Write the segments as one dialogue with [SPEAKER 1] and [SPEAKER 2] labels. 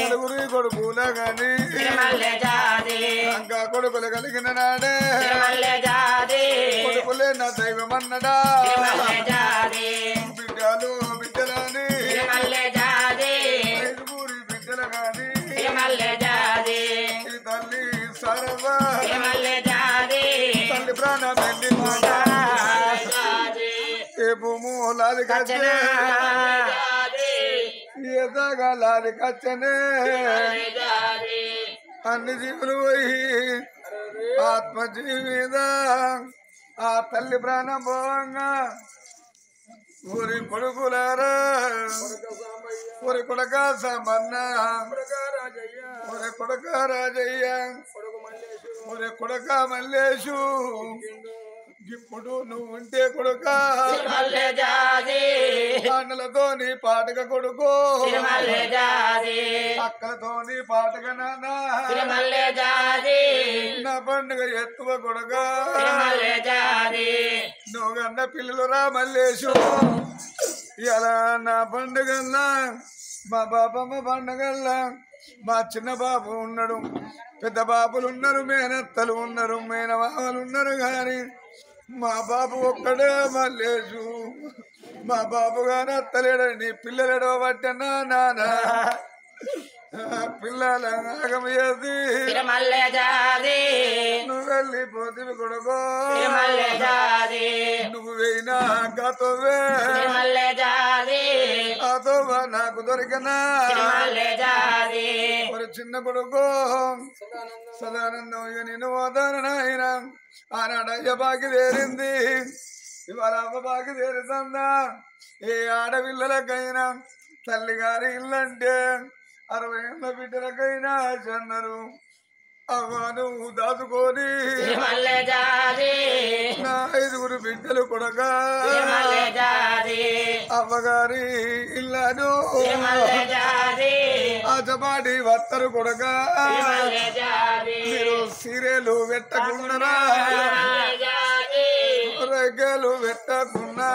[SPEAKER 1] నలుగురి కొడుకుల గాని ఇంకా కొడుకులు కలిగిన నాడే కొడుకులే నా దైవమన్నడా బిడ్డలు బిడ్డలని ఐదుగురి బిడ్డలు గాని తల్లి సరవ తల్లి ప్రాణం ఏ భూము లాలి కచ్చనే ఏదగా లాలి కచ్చనే అన్ని జీవులు పోయి ఆత్మజీవిద ఆ తల్లి ప్రాణం పోవంగా ఊరి కొడుకులారా ఊరి కొడక సమన్న ఊరి కొడక రాజయ్య ఊరి కొడక మల్లేషు ఇప్పుడు నువ్వు ఉంటే కొడుక అన్నలతోని పాటక కొడుకు అక్కలతోని పాటక నాన్న నా పండుగ ఎత్తువ కొడుక నువ్వు కన్న పిల్లలు రా మల్లేషు ఇలా నా పండుగల్లా మా బాబమ్మ పండుగల్లా మా చిన్న బాబు ఉన్నాడు పెద్ద బాబులు ఉన్నారు మేనత్తలు ఉన్నారు మేనమామలు ఉన్నారు కానీ మా బాబు ఒక్కడే మల్లేషు మా బాబు గారు అత్తలేడని పిల్లలు పట్టనా నానా పిల్లల ఆగమయ్యేది నువ్వు వెళ్ళిపోతివి కొడుకో నువ్వు వేయినా గతోవే అతోవా నాకు దొరికనా ఒక చిన్న కొడుకో సదానందం నేను ఓదాన ఆయన ఆనాడు అయ్య బాకి తేరింది ఇవాళ అవ్వ బాకి తేరుతుందా ఏ ఆడపిల్లలకైనా తల్లిగారి ఇల్లంటే 60 ఏళ్ళ బిడ్డలకైనా చెన్నరు అవ్వను దాచుకొని నా 5గురు బిడ్డలు కొడక అవ్వగారి ఇల్లాను ఆచపాటి వత్తరు కొడక మీరు సీరియలు పెట్టకున్నారా రెగ్గలు పెట్టకున్నా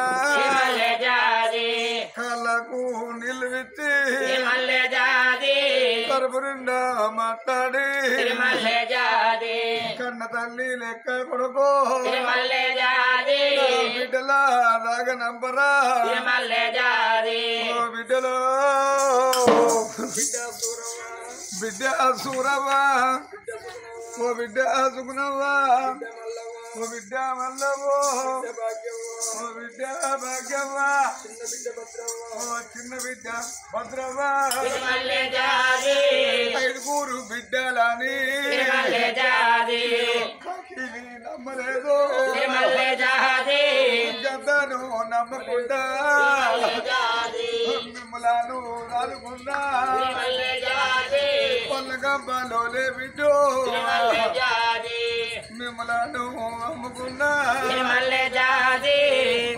[SPEAKER 1] కళ్ళకు నిలువిచ్చి కరుపు నిండా మాట్లాడి కన్న తల్లి లెక్క కొడుకో బిడ్డలా రాగ నంబరా బిడ్డలో బిడ్డ సూరవ్వా ఓ బిడ్డ సుగుణవ్వా ఓ బిడ్డ మల్లవో ఓ బిడ్డ భాగ్యవ్వా ఓ చిన్న బిడ్డ భద్రవ్వా 5గురు బిడ్డలని నమ్మలేదు గతను నమ్మకుండా మిమ్మలను రాలుకుండా పొల్లగంపలోనే బిడ్డో మిమ్మలను అమ్ముకున్నా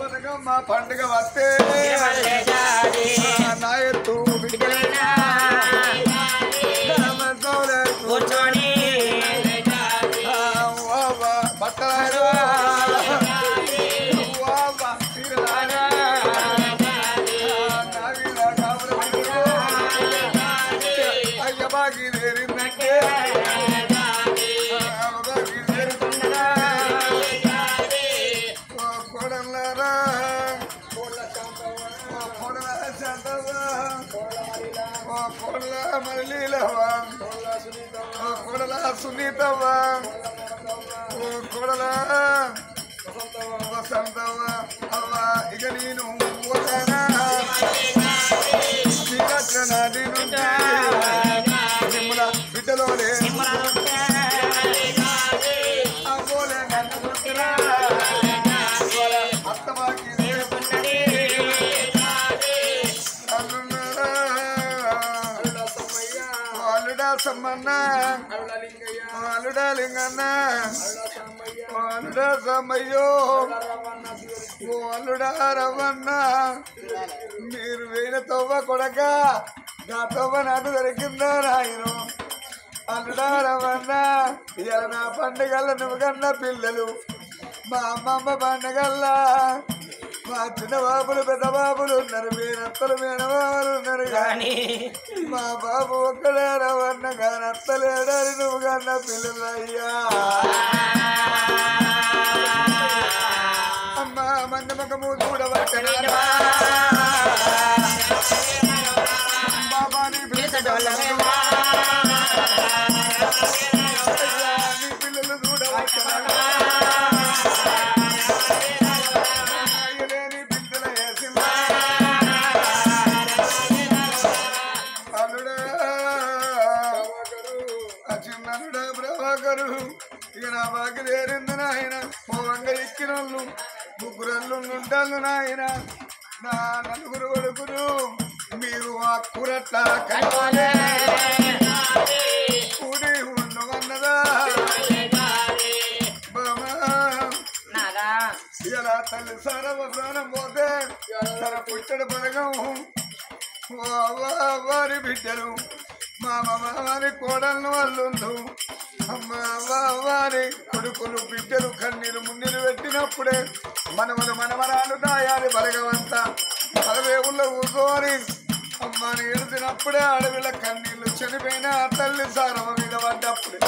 [SPEAKER 1] బతుకమ్మ పండుగ వస్తే నా ఎత్తు
[SPEAKER 2] కూర్చొని
[SPEAKER 1] బట్టలు అయ్య బాగి తేరిందంటే కోడలారా కోడల శాంతవా కోడల మరలీలవా కోడల సునీతవా కోడల వసంతవా అవ్వ ఇక నేను నాటి నుండి నిమ్మల బిడ్డలోనే అవ్వలే అత్తమాకి అల్లుడా సమ్మన్న అల్లుడా లింగన్న అల్లుడా సమ్మయ్యో ఓ అల్లుడా రవ్వన్న మీరు వేల తవ్వ కొడక నా తవ్వ నాకు దొరికిందా రాయను అల్లుడా రవ్వన్న ఇలా నా పండుగల నువ్వు కన్న పిల్లలు మా అమ్మమ్మ పండుగల్లా మా చిన్న బాబులు పెద్ద బాబులు ఉన్నారు మీరత్తలు మేనబాబులు ఉన్నారు కానీ మా బాబు ఒక్కడే రవన్న కానీ అత్తలేడని నువ్వు కన్నా పిల్లలు అయ్యా అమ్మా మంది మగము చూడవచ్చని బాబాని నీ పిల్లలు చూడవచ్చని ఇక నా బాకి వేరింది నాయన పోవంగ ఎక్కినోళ్ళు ముగ్గురల్లు ఉంటాను నాయన నా నలుగురు కొడుకులు మీరు ఆ కూరట్ల కూడి ఉండవన్నదా ఇలా తల్లి సరవ ప్రాణం పోతే తన పుట్టడు బలగం వారి బిడ్డలు మా వారి కోడలను వాళ్ళు వారి కొడుకులు బిడ్డలు కన్నీరు మున్నీరు పెట్టినప్పుడే మనమలు మనమరాలు దాయాలి బలగవంతా పదవేవుల్లో ఊరుకోని అమ్మని ఎడుతున్నప్పుడే అడవిల కన్నీళ్లు చనిపోయిన తల్లి సారవ మీద పడ్డప్పుడే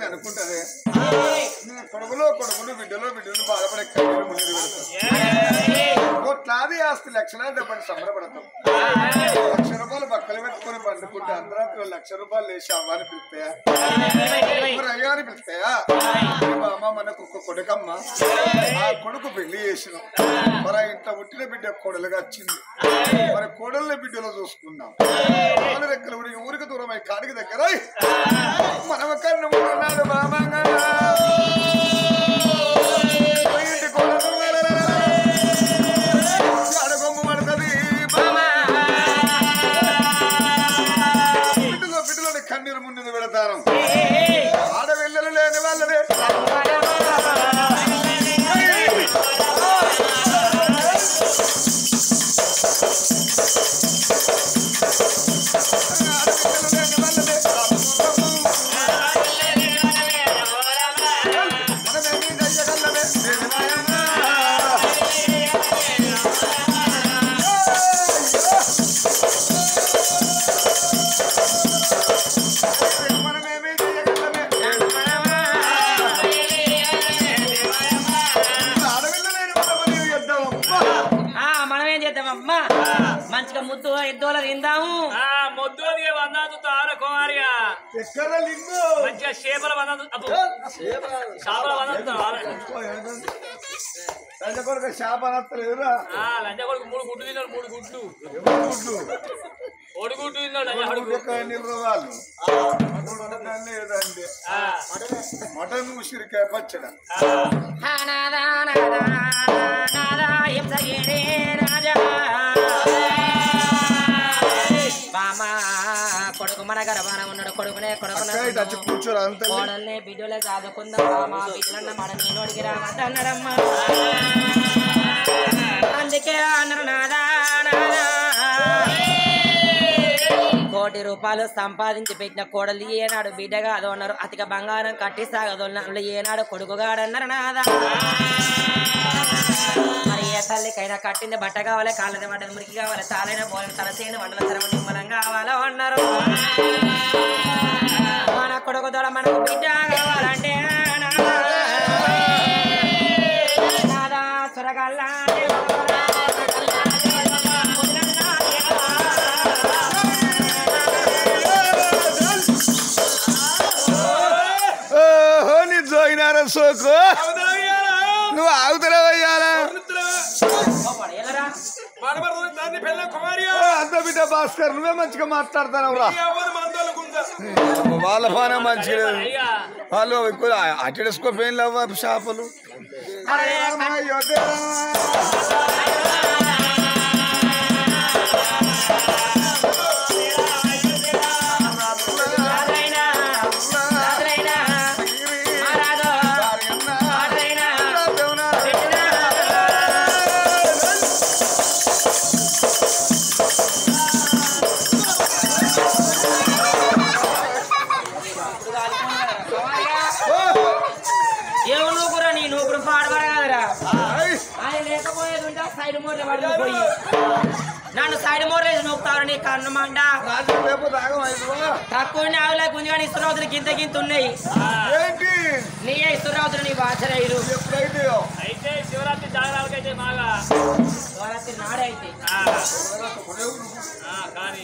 [SPEAKER 1] అనుకుంటారే కొడుకులో కొడుకులు బిడ్డలో బిడ్డలు బాధపడే కన్నీరు ముందు పెడతారు కోట్లాది ఆస్తి లక్షలాది డబ్బులు సంబరపడతాం ₹1,00,000 పక్కలు పెట్టుకుని పండుకుంటే అందరూ ₹1,00,000 లేచి అవ్వని పిలుస్తాయా అయ్యాని పిలుస్తాయా అమ్మ మనకు ఒక కొడుకమ్మ ఆ కొడుకు పెళ్లి చేసినాం మరి ఇంట్లో పుట్టిన బిడ్డ కోడలుగా వచ్చింది మరి కోడల్ని బిడ్డలో చూసుకున్నాం వాళ్ళ రెక్కలు ఊరికి దూరం అయి కాడికి దగ్గర మనమ కన్ను ఉన్నాడు బామంగా ఇంటి కోడలు అడగొమ్మ పడుతుంది బిడ్డలోని కన్నీరు ముందు పెడతాను ఆడవిల్లలు లేని వాళ్ళనే
[SPEAKER 2] మంచిగా ముద్దు $5 తిందాము
[SPEAKER 3] ముద్దు వందాదు తార కుమారిగా మంచిగా చేపల వందాదు చేపల వందాదు
[SPEAKER 1] లంజ కొడుకు చేప అనత్తలేదురా
[SPEAKER 3] లంజ కొడుకు 3 గుడ్లు తిన్నాడు 3 గుడ్లు ఒడిగుడ్డు తిన్నాడు
[SPEAKER 1] లేదండి మటన్ ఉసిరికాయ పచ్చడ
[SPEAKER 2] కొడుకు మన గర్భాన ఉన్నాడు కొడుకునే కోడల్ని బిడ్డలే చదువుకుందాం మా బిడ్డలన్న మన నేనోడికి రావద్దన్నారమ్మా అందుకే అన్నారు నాదా ₹1 కోటి సంపాదించి పెట్టిన కోడలు ఏనాడు బిడ్డ కాదు అన్నారు అతిక బంగారం కట్టి సాగదు ఏనాడు కొడుకుగాడన్నారు నాదా మరి ఏ తల్లికైనా కట్టింది బట్ట కావాలి కాళ్ళని వంటది మురికి కావాలి చాలైన పోలిన తలసేని వంటల తరము నిమ్మలం కావాలో అన్నారు మన కొడుకు దొడ మనకు బిడ్డ కావాలంటే నాదా సురగల్లా
[SPEAKER 1] సోకు నువ్వు ఆగుతలేవయ్యాలా అంత బిడ్డ భాస్కర్ నువ్వే మంచిగా మాట్లాడుతున్నావు రా వాళ్ళ పానే మంచిగా వాళ్ళు ఎక్కువ అటెడస్కోప్ ఏం లేవా చేపలు
[SPEAKER 2] ఆయన లేకపోయేది ఉంటే సైడ్ మోర్లు పడిపోయి నన్ను సైడ్ మోర్లు వేసి నొప్పుతారు నీ కన్ను మండ తక్కువ ఆవుల గుంజి కానీ ఇస్తురావుతులు గింత గింత ఉన్నాయి నీ ఇస్తురావుతులు నీ బాచరైలు
[SPEAKER 3] అయితే శివరాత్రి జాగరాలకైతే బాగా
[SPEAKER 2] శివరాత్రి నాడే అయితే
[SPEAKER 3] కానీ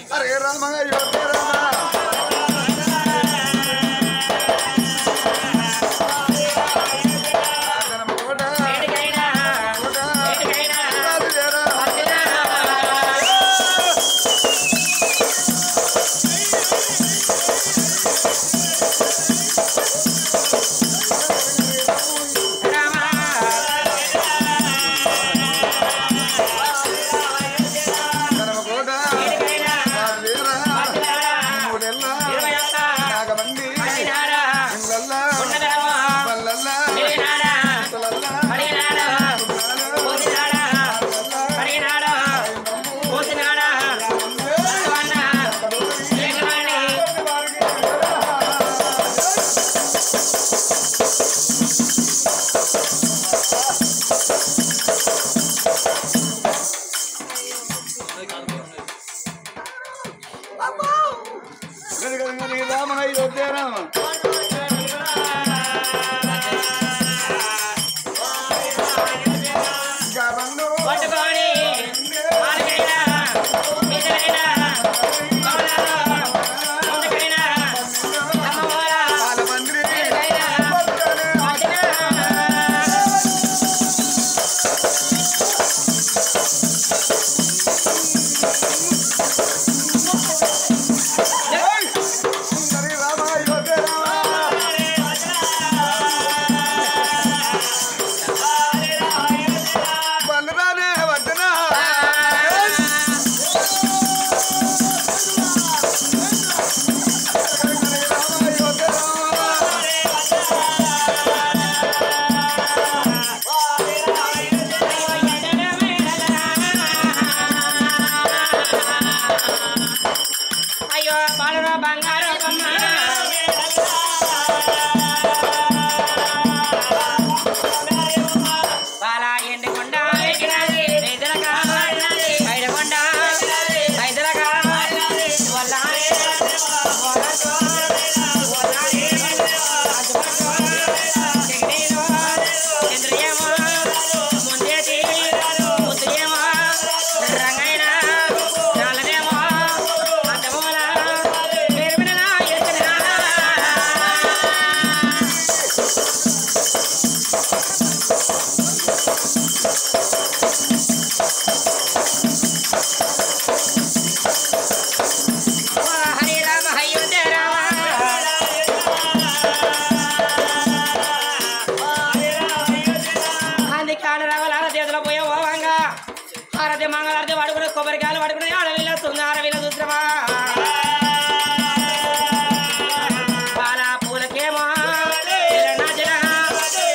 [SPEAKER 2] కొబ్బరికాయలు పడుకుని అడవిలో వస్తుంది అడవిలో చూసినమా పాల పూలకేమో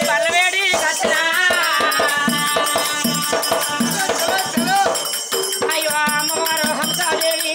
[SPEAKER 2] పల్లవేడి కచ్చిన అయ్యో అమ్మవారు హంసాదేవి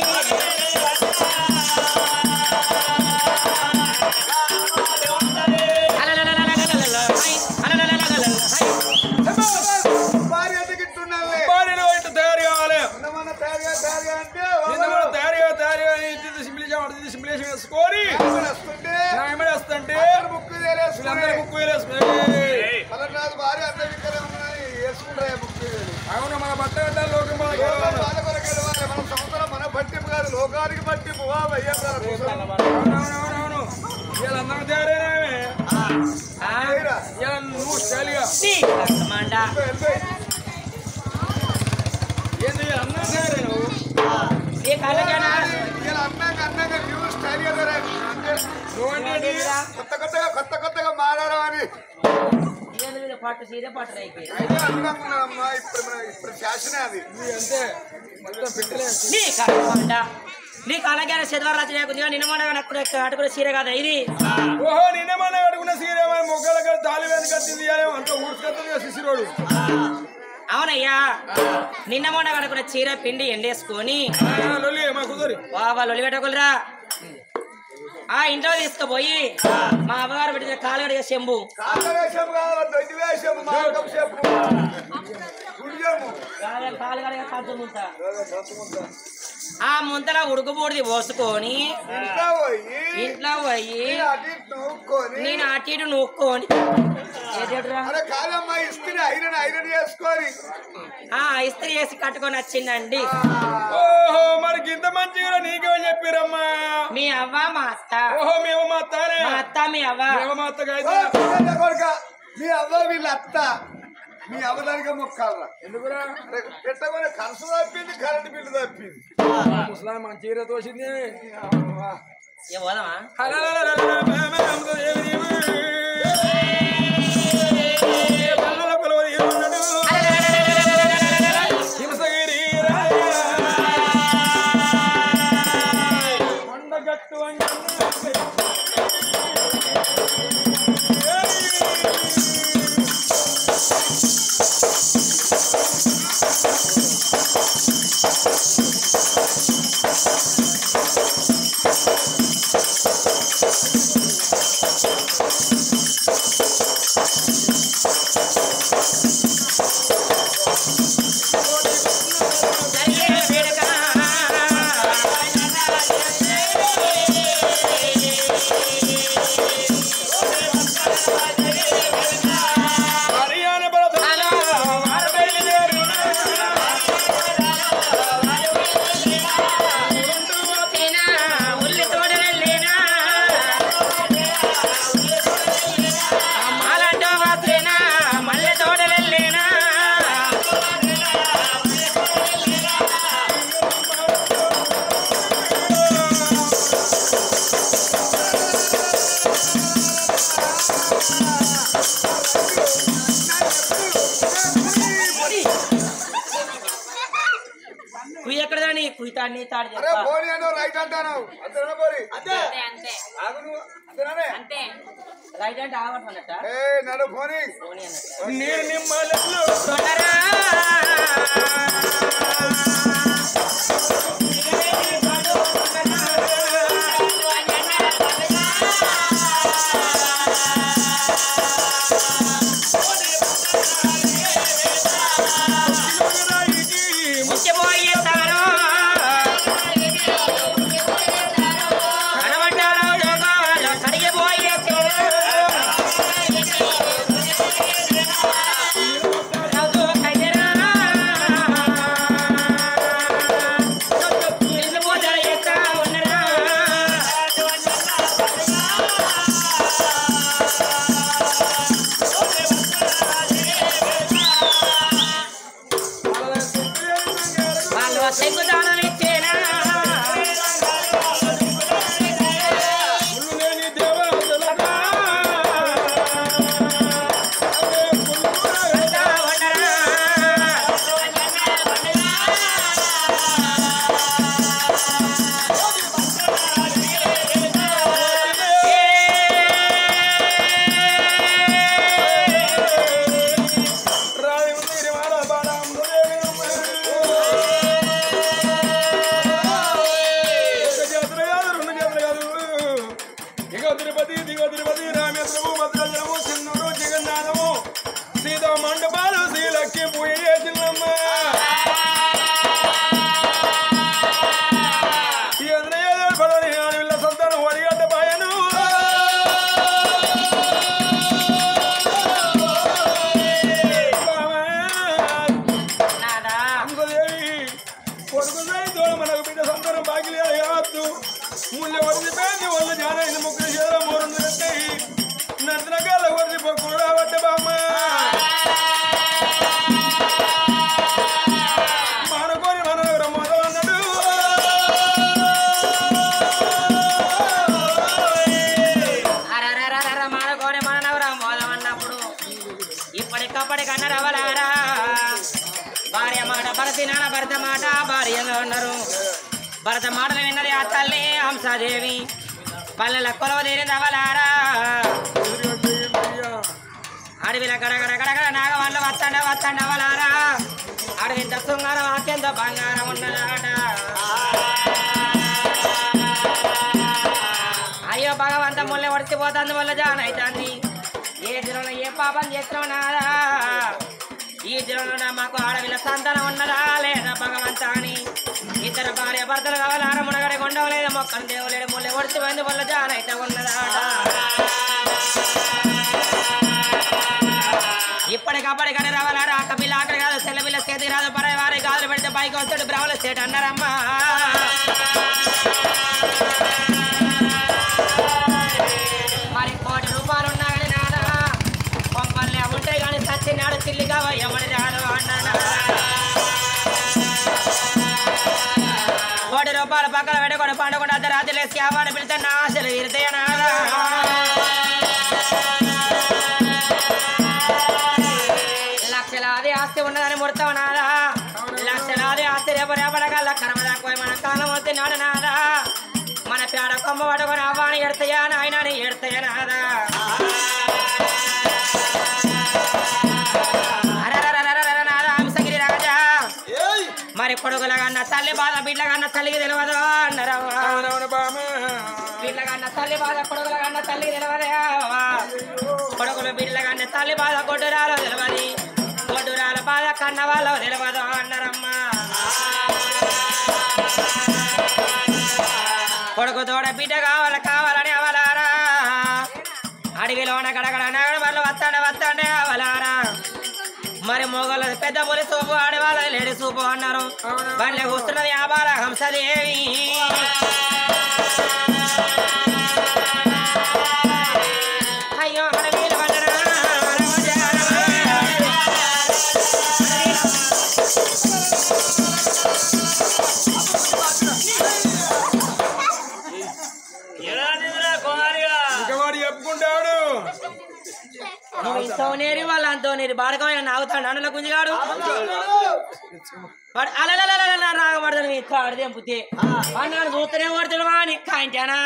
[SPEAKER 1] అవును మన బట్ట లోకం మన సంవత్సరం మన పట్టింపు కాదు లోకానికి పట్టింపు అవునవునవును ఇలా అందరం తయారైనవే నువ్వు స్టైల్గా ఏంది అందరం తయారైనవు అన్నాక న్యూ స్టైల్గా నువ్వంటే కొత్త కొత్తగా మాట్లాడమని
[SPEAKER 2] పాటు సీరే పాటు
[SPEAKER 1] అయితే ఇప్పుడు ఫ్యాషన్ అది అంతే మొత్తం
[SPEAKER 2] పెట్టలేదు నీకు అలాగే శనివారం రచన నిన్న మొన్న అటుకున్న సీర కదా ఇది
[SPEAKER 1] ఓహో నిన్న మొన్న అడుగున్న సీర మొగ్గల తాళి వేసి కట్టింది అంత ఊడ్చుకొస్తుంది శిశిరోడు
[SPEAKER 2] అవునయ్యా నిన్న మొన్న కడుకున్న చీర పిండి ఎండేసుకొని
[SPEAKER 1] లొల్లి మా కుదరి
[SPEAKER 2] బాబా లొల్లి పెట్టకులరా ఆ ఇంట్లో తీసుకుపోయి మా అమ్మగారు పెట్టిన కాలుగడిగ చెంబు కాలుగడిగ కంచు ముంత ఆ ముంతల ఉడుకుబూడిది పోసుకొని ఇంట్లో పోయి నేను అటు ఇటు నూక్కొని ఇస్త్రీ చేసి కట్టుకొని వచ్చిందండి.
[SPEAKER 1] ఓహో మనకి ఇంత మంచిగా నీకేమో చెప్పిరమ్మా?
[SPEAKER 2] మీ అవ్వ మా అత్త.
[SPEAKER 1] ఓహో మేము మా అత్తానే.
[SPEAKER 2] మా అత్త మీ అవ్వ.
[SPEAKER 1] మా అత్తగా మీ అవ్వ వీళ్ళ అత్త మీ అవ్వదానికే మొక్కాలరా. ఎందుకురా పెట్టకుండా ఖర్చు తప్పింది, కరెంట్ బిల్లు తప్పింది. ముసలా మంచి తోసింది.
[SPEAKER 2] పోదామా?
[SPEAKER 1] రైట్ అంటాను
[SPEAKER 2] రైట్ అంటే ఆగమన్నట్ట
[SPEAKER 1] నడు పోనీ నీరు నిమ్మలు భరత మాట భార్యగా ఉన్నారు. భరత మాటలు విన్నది ఆ తల్లి హంసాదేవి. పల్లెల కొలవ దేని నవలారా అడవిల గడగడ గడగడ నాగవాళ్ళు వత్తండ వత్తండ అవలారా అడవింత శృంగారం అత్యంత బంగారం ఉన్నదాట.
[SPEAKER 2] అయ్యో భగవంత ముళ్ళ ఒడిచిపోతుంది వల్ల జాన్ అవుతుంది ఏ దినంలో ఏ పాపం చేస్తున్నావు నాదా ఈ దినంలో మాకు ఆడవిల సంతానం ఉన్నదా లేదా భగవంత అని ఇద్దరు భార్య భర్తలు కావాలి ఆరమునగడే కొండవలేదు మొక్కలు దేవులేడు ముళ్ళ ఒడిచిపోయింది వల్ల జాన్ అయితే ఉన్నదా ఇప్పటికప్పటికని రావాలా అక్క పిల్ల అక్కడ కాదు సెల్ల పిల్ల చేతికి రాదు పరాయి వారి గాజులు పెడితే పైకి వస్తాడు బ్రావుల సేట్ అన్నారమ్మా మరి ₹1,000,000 ఉన్నా కానీ నాదా పంపల్ని ఉంటాయి కానీ సచ్చినాడు చిల్లిగా ఎవడి రాడు అన్నాడు ₹1,000,000 పక్కన పెట్టుకొని పండుకుంటే అర్ధరాత్రి లేసి అవ్వని పిలితే నా ఆశలు తీరుతాయి నాదా లక్షలాది ఆస్తి ఉన్నదని ముడతావు నాదా లక్షలాది ఆస్తి రేపు రేపడగల కర్మ తక్కువ మన కాలం వస్తున్నాడు నాదా మన పేడ కొమ్మ పడుకొని అవ్వాని ఎడతాయా నాయనని ఎడతాయా నాదా నాదా హంసగిరి రాజా మరి కొడుకులగన్న తల్లి బాధ బిడ్డగన్న తల్లికి తెలియదు అన్నారు బిడ్డగన్న తల్లి బాధ కొడుకులగన్న తల్లికి తెలియదే కొడుకులు బిడ్డలగన్న తల్లి బాధ కొట్టురాలో తెలియదు కొట్టురాల బాధ కన్న వాళ్ళు తెలియదు అన్నారమ్మా కొడుకు తోడ బిడ్డ కావాలని అవలారా అడవిలోన గడగడ నగడ వాళ్ళు వస్తాడే అవలారా మరి మొగలు పెద్ద పులి సూపు ఆడవాళ్ళ లేడీ సూపు అన్నారు వాళ్ళ కూస్తున్నది ఆబాల హంసదేవి అయ్యో అడవిలో
[SPEAKER 1] చెప్పుకుంటాడు
[SPEAKER 2] ఇంతోనేరి వాళ్ళు అంతోనేరి బాడకమైన నాగుతాడు అన్నల గుంజిగాడు రాగబడతాను ఇస్తాడు తెంపుతే అన్నాడు చూస్తూనే పడుతుడు అని కాంటానా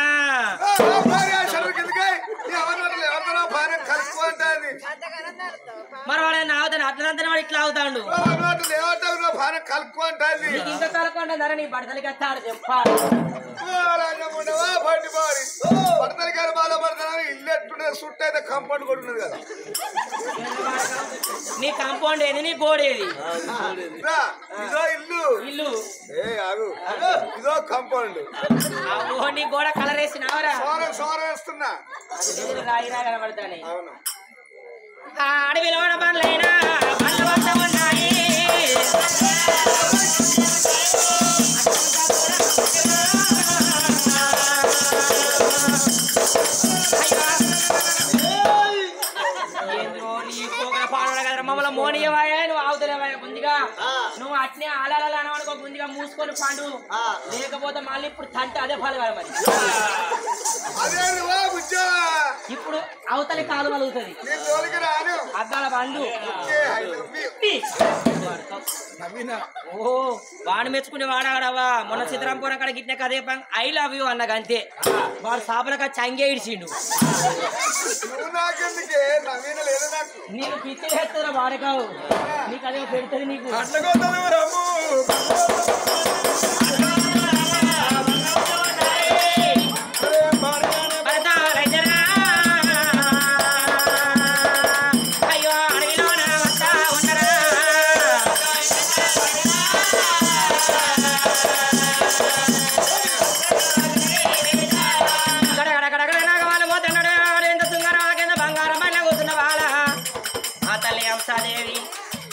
[SPEAKER 2] మరి వాడు నాగుతాను అట్లంతా వాడు ఇట్లా అవుతాడు ఇంకా కలుకుంటారు నీ బడతలకి వస్తాడు తెంపాడు
[SPEAKER 1] ఇల్లు ఎట్టుండే చుట్టూ అయితే కంపౌండ్ కూడా ఉన్నది కదా
[SPEAKER 2] నీ కాంపౌండ్ ఏది నీ గోడ ఏది
[SPEAKER 1] ఇదో ఇల్లు
[SPEAKER 2] ఇల్లు
[SPEAKER 1] ఇదో కాంపౌండ్
[SPEAKER 2] నీ గోడ కలర్ వేసినావరా
[SPEAKER 1] సోర వేస్తున్నా
[SPEAKER 2] రాయి రాయి కనబడతానే
[SPEAKER 1] అవును
[SPEAKER 2] అడవిలోన బండ్లైనా బండ్ల వద్ద ఉన్నాయి మమ్మల్ని మోనియవాయా నువ్వు ఆవుతలేవాయా ముందుగా నువ్వు అట్నే ఆలాలా అనుకో ముందుగా మూసుకొని పండు లేకపోతే మళ్ళీ ఇప్పుడు తంట అదే ఫలం మరి ఇప్పుడు అవతలి కాలు కలుగుతుంది అద్దాల బండు ఓ వాడు మెచ్చుకునే వాడాడవా మొన్న చిత్రంపురం కాడ గిట్టిన కదే ఐ లవ్ యూ అన్నగా అంతే వాడు సాపలక చంగే ఇడిచిండు నీకు పిచ్చి చేస్తున్నా వాడకావు నీకు అదే పెడుతుంది నీకు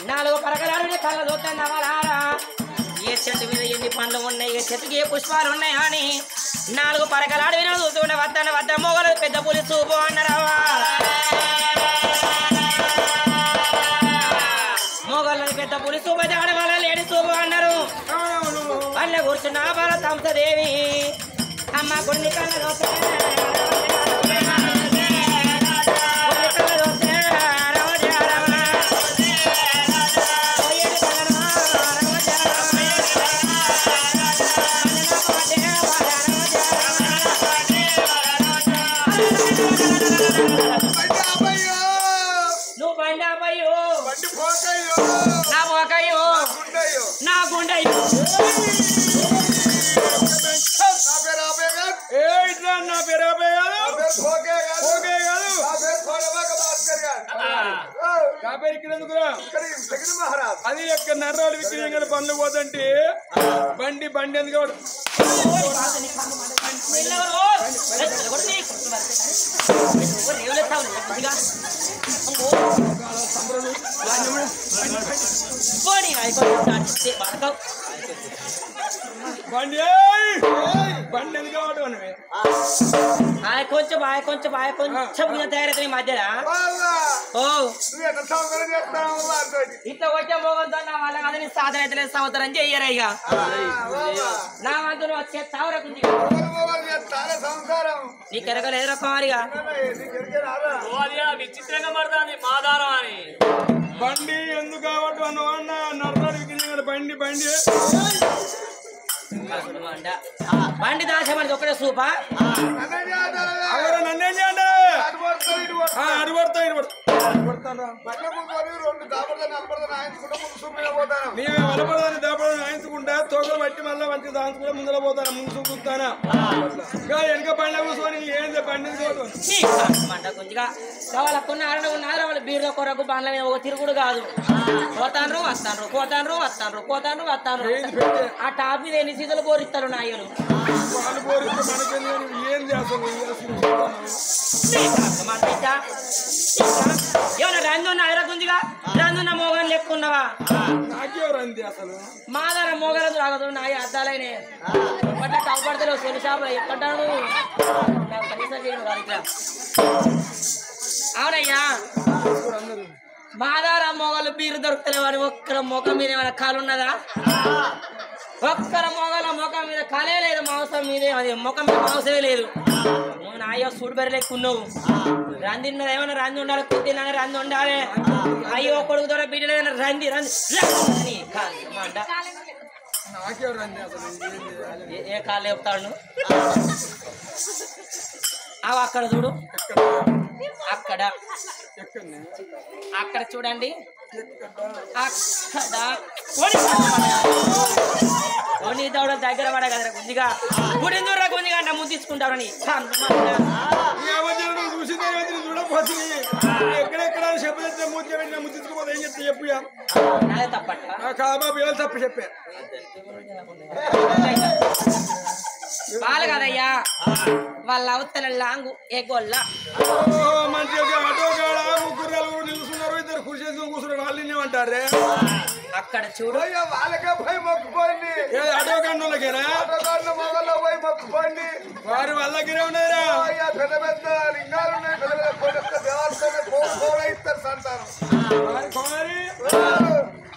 [SPEAKER 2] నాలుగు పరకలాడు కళ్ళ చూస్తున్నారా ఏ చెట్టు మీద ఎన్ని పండ్లు ఉన్నాయి ఏ చెట్టుకి ఏ పుష్పాలు ఉన్నాయి అని నాలుగు పరకలాడు విన చూస్తుండే వద్ద మొగలు పెద్ద పులి చూపు అన్నారావా మొగలని పెద్ద పులి చూపు అయితే ఆడవాళ్ళ లేడీ చూపు అన్నారు వాళ్ళ కూర్చున్న బాల తంసదేవి అమ్మ కొన్ని కళ్ళ నువ్వు బండి అబ్బాయో నా పోకయ్యో నా గుండయ్యో
[SPEAKER 1] నా పేరు ఓకే కాదు
[SPEAKER 4] ఓకే కాదు
[SPEAKER 1] నా పేరు కోడబాక భాస్కర్ గారు
[SPEAKER 4] నా పేరు ఇక్కడ ఎందుకురా
[SPEAKER 1] జగన్ మహారాజ్
[SPEAKER 4] అది యొక్క నర్రాడు విక్రయంగా పనులు పోతుంటే బండి బండి ఎందుకు బండి బండి ఎందుకు కావటం
[SPEAKER 2] కొంచెం కొంచెం తయారైతే మధ్యలో ఓ ఇట్లా వచ్చే మోగంతో నా వాళ్ళ కదా నీ సాధన అయితే సంవత్సరం చెయ్యరా ఇక నా వంతు వచ్చే తావరకుంది నీకు ఎరగలేదు రకమారిగా
[SPEAKER 3] విచిత్రంగా పడుతుంది మాదారం అని
[SPEAKER 4] బండి ఎందుకు కావటం అన్న నర్రాడు విక్రయంగా బండి బండి
[SPEAKER 2] బండి దాచమని ఒకటే సూపా
[SPEAKER 4] నన్నేం చేయండి అడుగుడతా నీవే వలపడదని దాపడని ఆయించుకుంటా తోకలు బట్టి మళ్ళీ మంచి దాంతో కూడా ముందర పోతాను ముందు చూపుతానా ఇంకా వెనక బండి కూర్చొని ఏంది బండి
[SPEAKER 2] మంట కొంచెంగా వాళ్ళ కొన్ని ఆడ ఉన్నారు వాళ్ళ బీర్ల కొరకు బండ్ల మీద ఒక తిరుగుడు కాదు పోతాను వస్తాను ఆ టాప్ మీద ఎన్ని సీతలు బోరిస్తారు నాయలు
[SPEAKER 4] వాళ్ళు పోరిస్తే మనకేంది ఏం చేస్తాను
[SPEAKER 2] ఏమన్నా రందున్న అదరకుందిగా రందున్న మోగన్ లెక్కున్నావా
[SPEAKER 4] నాకెవరు అంది అసలు
[SPEAKER 2] మాదర మోగలదు రాగదు నా అద్దాలైన పట్ల కాపాడతలేవు సొలి షాపులు ఎక్కంటాను అవునయ్యా మాదార మోగలు బీరు దొరుకుతలేవు అని ఒక్కర ముఖం మీద ఏమైనా కాలు ఉన్నదా ఒక్కర మొగల ముఖం మీద కాలే లేదు మాంసం మీదే అది ముఖం మీద మాంసమే లేదు నువ్వు నాయో సూడు బెర్రె లెక్కున్నావు రందిన్నది ఏమైనా రంది ఉండాలి కుట్టినా రంది ఉండాలి అయ్యో కొడుకు దొర బిడ్డ రంది రంది
[SPEAKER 4] నాకెవరు అంది అసలు
[SPEAKER 2] ఏ కాళ్ళు చెప్తాడు అవి అక్కడ చూడు అక్కడ అక్కడ చూడండి అక్కడ కొన్ని దౌడ దగ్గర పడ కదరా గుంజిగా గుడి దూర గుంజిగా అంటే ముందు తీసుకుంటారని
[SPEAKER 4] చూసిందే చూడకపోతే ఎక్కడెక్కడ చెప్పి మూతి పెట్టిన ముందు తీసుకుపోతే ఏం చెప్తే చెప్పు
[SPEAKER 2] అదే తప్పట్ల
[SPEAKER 4] బాబు ఎవరు తప్పు చెప్పా
[SPEAKER 2] బాలు కదయ్యా వాళ్ళ అవతల లాంగు ఏ గొల్ల
[SPEAKER 4] మంచిగా ఆటో కాడ ముగ్గురు నలుగురు నిలుస్తున్నారు ఇద్దరు కృషి కూర్చున్నారు వాళ్ళు ఏమంటారే
[SPEAKER 2] అక్కడ చూడు
[SPEAKER 1] వాళ్ళకే పోయి మొక్కుకోండి
[SPEAKER 4] ఆటో కండోళ్ళకేనా
[SPEAKER 1] పోయి మొక్కుకోండి
[SPEAKER 4] వారి వాళ్ళకి ఉన్నారా
[SPEAKER 1] పెద్ద పెద్ద లింగాలు ఉన్నాయి పెద్ద పెద్ద దేవాలయాలు ఇస్తారు సంతానం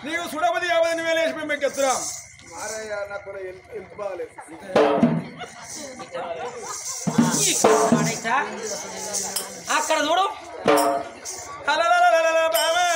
[SPEAKER 4] నీకు సుడపతి 50,000 వేసి మేము ఎత్తురా
[SPEAKER 1] మారయ్య నాకు కూడా ఎంత బాగాలేదు
[SPEAKER 2] అక్కడ చూడు
[SPEAKER 4] బాబా